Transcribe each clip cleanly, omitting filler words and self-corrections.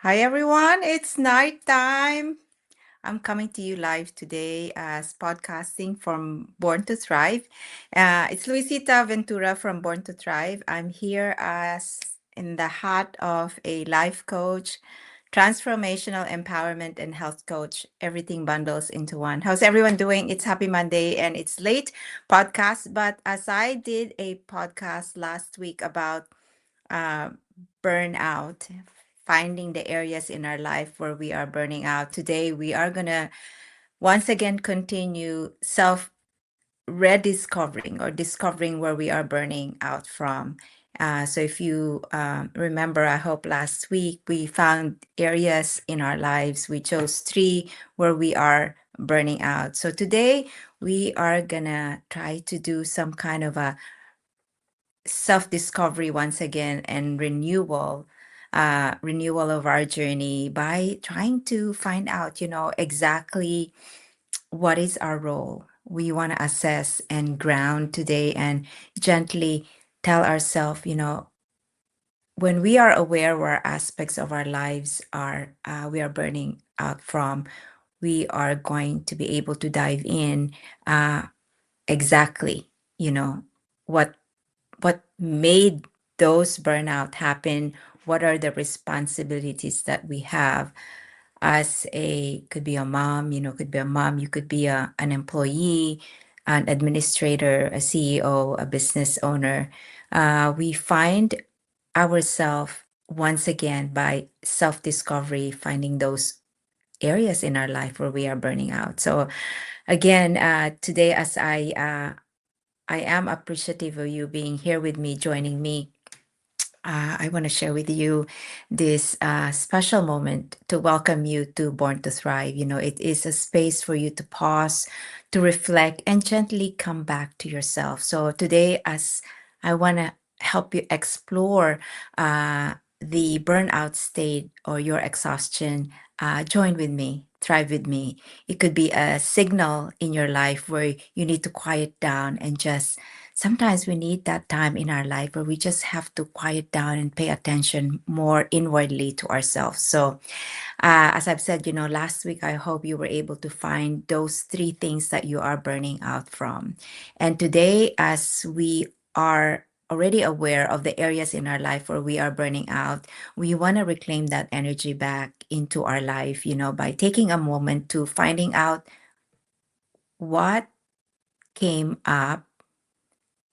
Hi everyone, it's night time. I'm coming to you live today as podcasting from Born to Thrive. It's Luisita Ventura from Born to Thrive. I'm here as in the hat of a life coach, transformational empowerment, and health coach. Everything bundles into one. How's everyone doing? It's Happy Monday and it's late podcast. But as I did a podcast last week about uh, burnout, finding the areas in our life where we are burning out. Today, we are going to once again continue self rediscovering or discovering where we are burning out from. So, if you remember, I hope last week we found areas in our lives. We chose three where we are burning out. So, today we are going to try to do some kind of a self discovery once again and renewal of our journey by trying to find out, exactly what is our role. We want to assess and ground today and gently tell ourselves, when we are aware where aspects of our lives are we are burning out from, we are going to be able to dive in exactly, you know, what what made those burnout happen, what are the responsibilities that we have as a could be a mom, could be a mom, you could be an employee, an administrator, a CEO, a business owner. We find ourselves once again by self-discovery, finding those areas in our life where we are burning out. So again, today as I am appreciative of you being here with me, joining me. I want to share with you this special moment to welcome you to Born to Thrive. It is a space for you to pause, to reflect, and gently come back to yourself. So today, as I want to help you explore the burnout state or your exhaustion, join with me. Thrive with me. It could be a signal in your life where you need to quiet down and just sometimes we need that time in our life where we just have to quiet down and pay attention more inwardly to ourselves. So, as I've said, last week, I hope you were able to find those three things that you are burning out from. And today, as we are already aware of the areas in our life where we are burning out, we want to reclaim that energy back into our life, by taking a moment to finding out what came up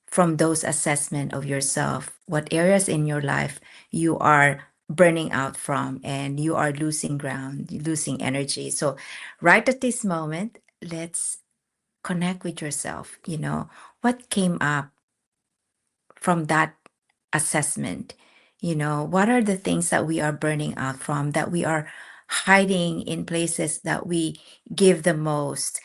from those assessment of yourself, what areas in your life you are burning out from and you are losing ground, losing energy. So right at this moment, let's connect with yourself. What came up from that assessment? What are the things that we are burning out from, that we are hiding in places that we give the most?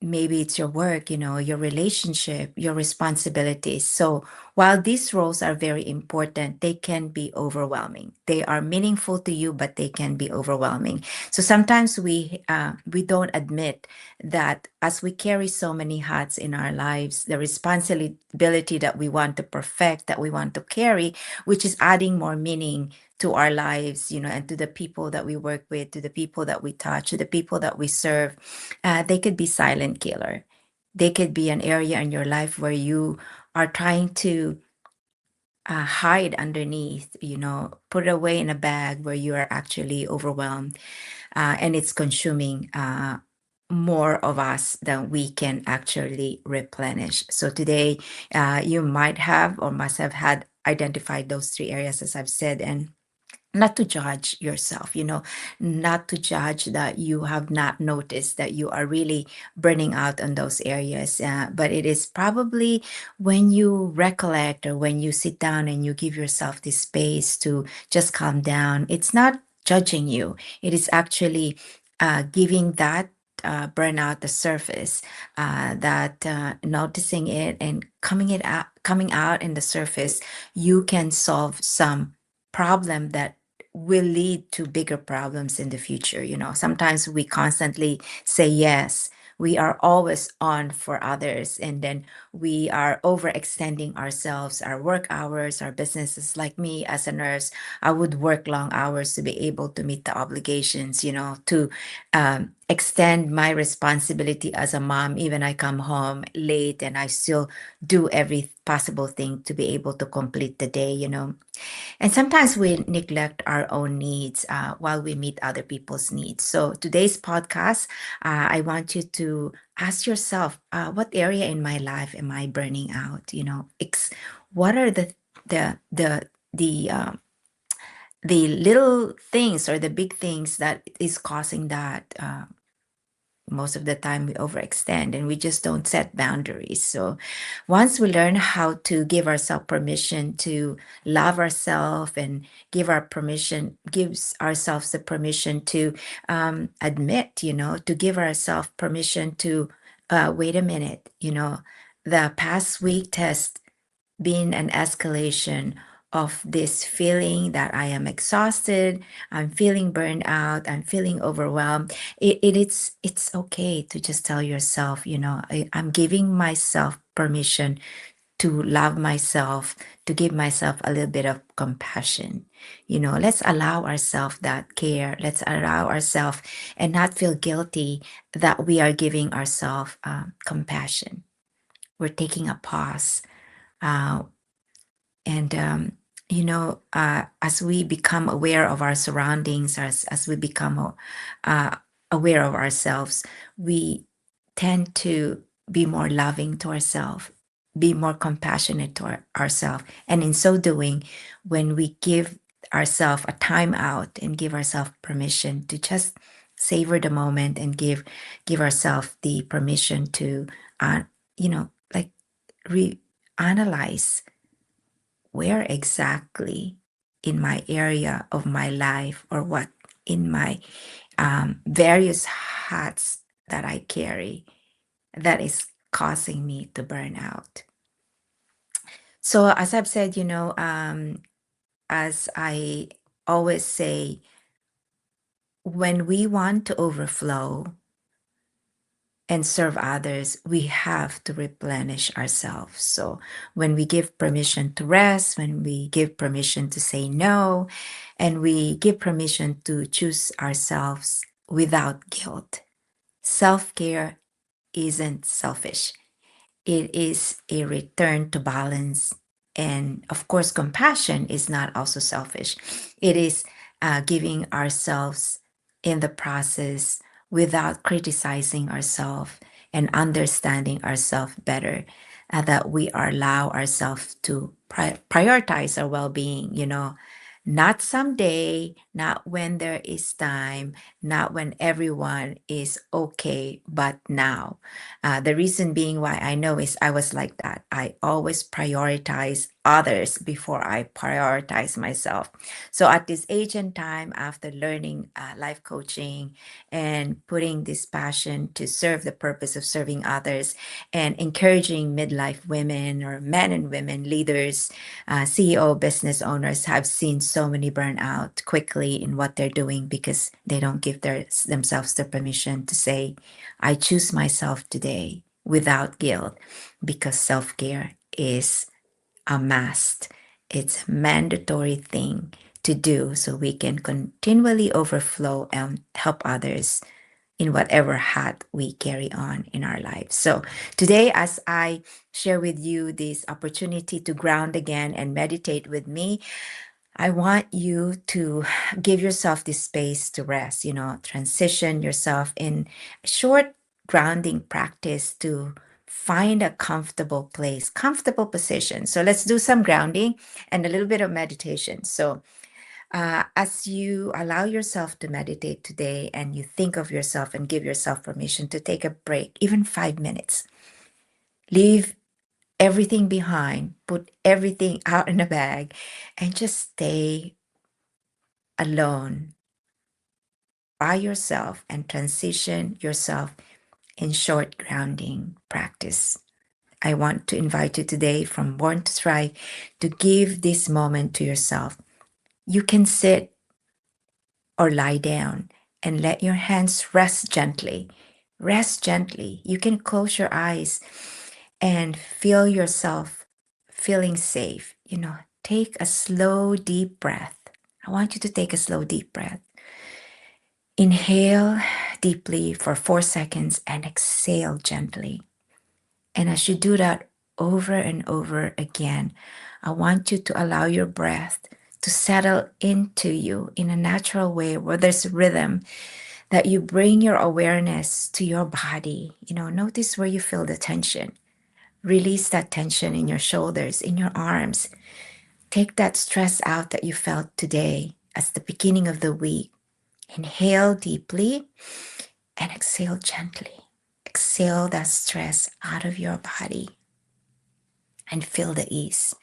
Maybe it's your work, your relationship, your responsibilities. So while these roles are very important, they can be overwhelming. They are meaningful to you, but they can be overwhelming. So sometimes we don't admit that as we carry so many hats in our lives, the responsibility that we want to perfect, that we want to carry, which is adding more meaning to our lives, and to the people that we work with, to the people that we touch, to the people that we serve, they could be silent killer. They could be an area in your life where you are trying to hide underneath, put it away in a bag where you are actually overwhelmed, and it's consuming more of us than we can actually replenish. So today, you might have or must have had identified those three areas, as I've said, and not to judge yourself, not to judge that you have not noticed that you are really burning out on those areas. But it is probably when you recollect or when you sit down and you give yourself this space to just calm down, it's not judging you, it is actually giving that. Burnout the surface, that noticing it and coming out in the surface, you can solve some problem that will lead to bigger problems in the future. Sometimes we constantly say yes We are always on for others, and then we are overextending ourselves, our work hours, our businesses. Like me as a nurse, I would work long hours to be able to meet the obligations, to extend my responsibility as a mom. Even I come home late and I still do every possible thing to be able to complete the day. And sometimes we neglect our own needs while we meet other people's needs. So today's podcast, I want you to ask yourself, what area in my life am I burning out? What are the little things or the big things that is causing that? Most of the time we overextend and we just don't set boundaries. So once we learn how to give ourselves permission to love ourselves and gives ourselves the permission to admit, to give ourselves permission to wait a minute, the past week test been an escalation of this feeling that I am exhausted, I'm feeling burned out, I'm feeling overwhelmed. It's okay to just tell yourself, I'm giving myself permission to love myself, to give myself a little bit of compassion. Let's allow ourselves that care. Let's allow ourselves and not feel guilty that we are giving ourselves compassion. We're taking a pause. Uh, and as we become aware of our surroundings, as we become aware of ourselves, we tend to be more loving to ourselves, be more compassionate to ourselves. And in so doing, when we give ourselves a time out and give ourselves permission to just savor the moment and give ourselves the permission to like reanalyze where exactly in my area of my life, or what in my various hats that I carry, that is causing me to burn out. So as I've said, as I always say, when we want to overflow and serve others, we have to replenish ourselves. So when we give permission to rest, when we give permission to say no, and we give permission to choose ourselves without guilt, self-care isn't selfish. It is a return to balance. And of course, compassion is not also selfish. It is giving ourselves in the process without criticizing ourselves and understanding ourselves better, that we allow ourselves to prioritize our well-being, not someday, not when there is time, not when everyone is okay, but now. The reason being why I know is I was like that. I always prioritize others before I prioritize myself. So at this age and time, after learning life coaching and putting this passion to serve the purpose of serving others and encouraging midlife women or men and women leaders, CEO business owners, have seen so many burnout quickly in what they're doing because they don't give themselves the permission to say, I choose myself today without guilt, because self-care is a must. It's a mandatory thing to do so we can continually overflow and help others in whatever hat we carry on in our lives. So today, as I share with you this opportunity to ground again and meditate with me, I want you to give yourself this space to rest, transition yourself in a short grounding practice to find a comfortable place, comfortable position. So let's do some grounding and a little bit of meditation. So as you allow yourself to meditate today and you think of yourself and give yourself permission to take a break, even 5 minutes, leave everything behind, put everything out in a bag, and just stay alone by yourself and transition yourself in short grounding practice. I want to invite you today from Born to Thrive to give this moment to yourself. You can sit or lie down and let your hands rest gently Rest gently. You can close your eyes and feel yourself feeling safe. Take a slow, deep breath. I want you to take a slow, deep breath. Inhale deeply for 4 seconds and exhale gently. And as you do that over and over again, I want you to allow your breath to settle into you in a natural way where there's rhythm, that you bring your awareness to your body. Notice where you feel the tension. Release that tension in your shoulders, in your arms. Take that stress out that you felt today as the beginning of the week. Inhale deeply and exhale gently. Exhale that stress out of your body and feel the ease.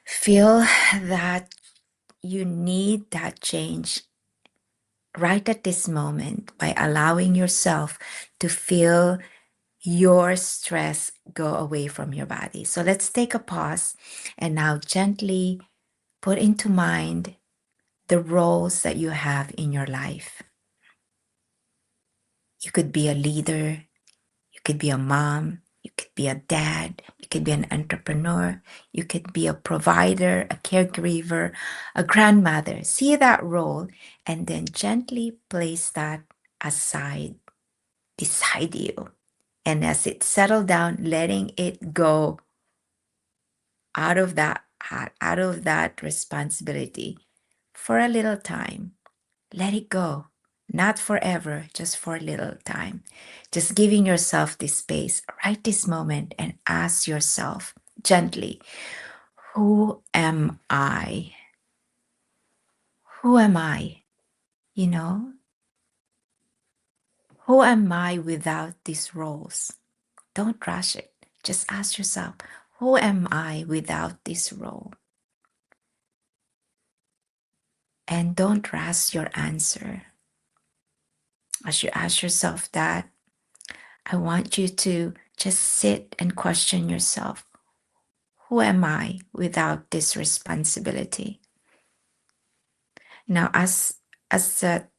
Feel that you need that change right at this moment by allowing yourself to feel your stress go away from your body. So let's take a pause and now gently put into mind the roles that you have in your life. You could be a leader, you could be a mom, you could be a dad, you could be an entrepreneur, you could be a provider, a caregiver, a grandmother. See that role and then gently place that aside beside you. And as it settles down, letting it go out of that responsibility for a little time. Let it go. Not forever, just for a little time. Just giving yourself this space right this moment and ask yourself gently, who am I? Who am I? You know, who am I without these roles? Don't rush it. Just ask yourself, who am I without this role? And don't rush your answer. As you ask yourself that, I want you to just sit and question yourself. Who am I without this responsibility? Now, as that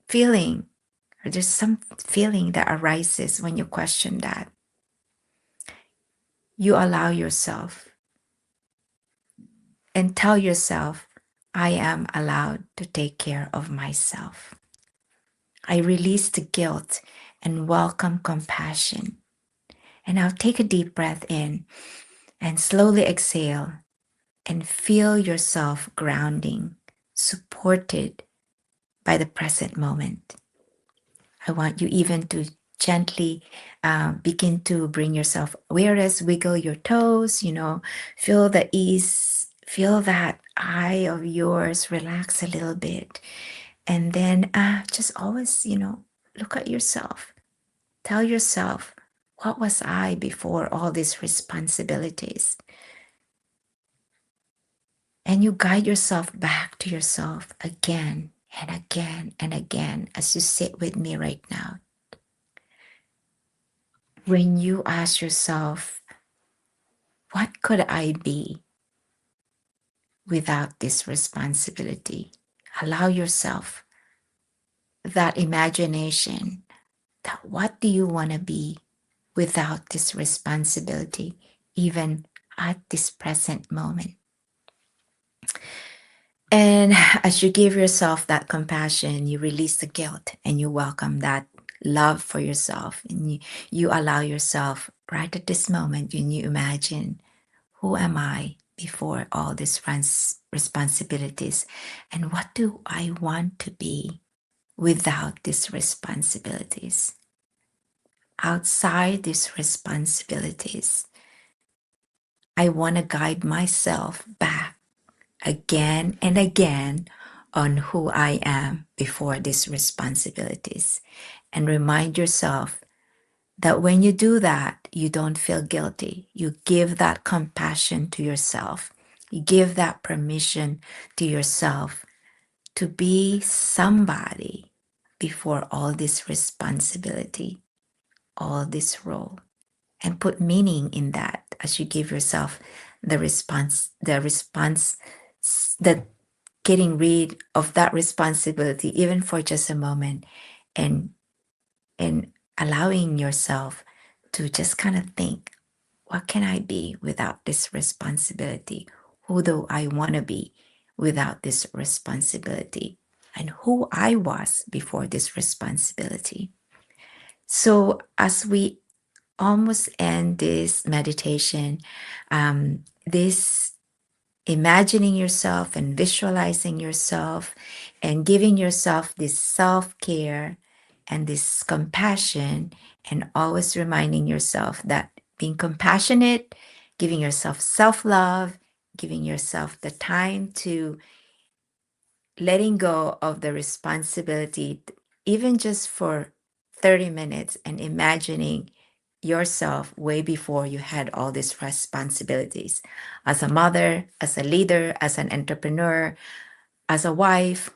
feeling, or there's some feeling that arises when you question that, you allow yourself and tell yourself, I am allowed to take care of myself. I release the guilt and welcome compassion. And now take a deep breath in and slowly exhale and feel yourself grounding, supported by the present moment. I want you even to gently begin to bring yourself awareness, wiggle your toes, feel the ease, feel that eye of yours relax a little bit. And then just always, look at yourself. Tell yourself, what was I before all these responsibilities? And you guide yourself back to yourself again and again and again as you sit with me right now. When you ask yourself, what could I be without this responsibility? Allow yourself that imagination, that what do you want to be without this responsibility, even at this present moment? And as you give yourself that compassion, you release the guilt and you welcome that love for yourself. And you allow yourself right at this moment when you imagine, who am I before all these responsibilities? And what do I want to be without these responsibilities? Outside these responsibilities, I want to guide myself back again and again on who I am before these responsibilities. And remind yourself that when you do that, you don't feel guilty. You give that compassion to yourself. You give that permission to yourself to be somebody before all this responsibility, all this role, and put meaning in that as you give yourself the response, that getting rid of that responsibility, even for just a moment, and allowing yourself to just kind of think, what can I be without this responsibility? Who do I want to be without this responsibility? And who I was before this responsibility. So, as we almost end this meditation, this imagining yourself and visualizing yourself and giving yourself this self care and this compassion, and always reminding yourself that being compassionate, giving yourself self love, giving yourself the time to letting go of the responsibility, even just for 30 minutes, and imagining yourself way before you had all these responsibilities as a mother, as a leader, as an entrepreneur, as a wife,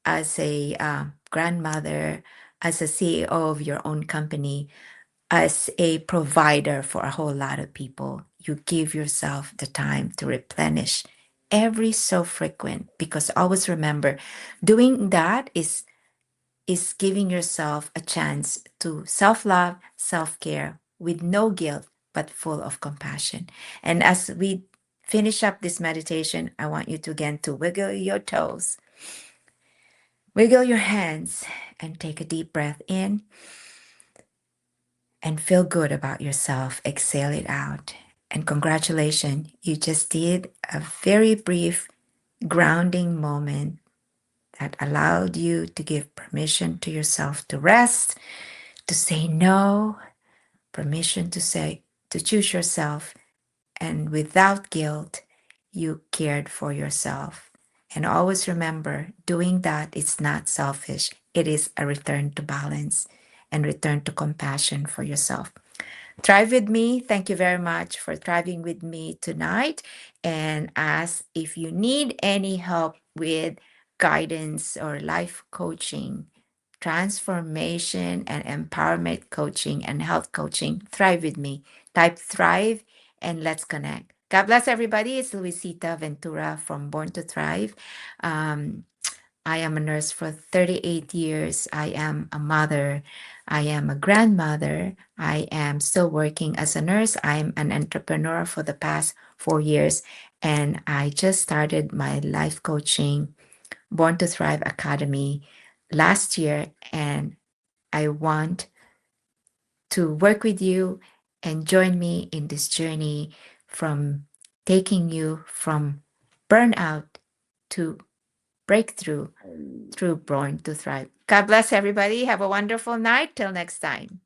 as a grandmother, as a CEO of your own company, as a provider for a whole lot of people. You give yourself the time to replenish every so frequent, because always remember, doing that is giving yourself a chance to self-love, self-care with no guilt, but full of compassion. And as we finish up this meditation, I want you to again to wiggle your toes, wiggle your hands, and take a deep breath in and feel good about yourself. Exhale it out. And congratulations, you just did a very brief grounding moment that allowed you to give permission to yourself to rest, to say no, permission to say, to choose yourself, and without guilt, you cared for yourself. And always remember, doing that is not selfish. It is a return to balance and return to compassion for yourself. Thrive with me. Thank you very much for thriving with me tonight. And as if you need any help with guidance or life coaching, transformation and empowerment coaching and health coaching, thrive with me. Type thrive and let's connect. God bless everybody. It's Luisita Ventura from Born to Thrive. Um, I am a nurse for 38 years. I am a mother. I am a grandmother. I am still working as a nurse. I'm an entrepreneur for the past 4 years. And I just started my life coaching Born to Thrive Academy last year. And I want to work with you and join me in this journey from taking you from burnout to breakthrough through Born to Thrive. God bless everybody. Have a wonderful night. Till next time.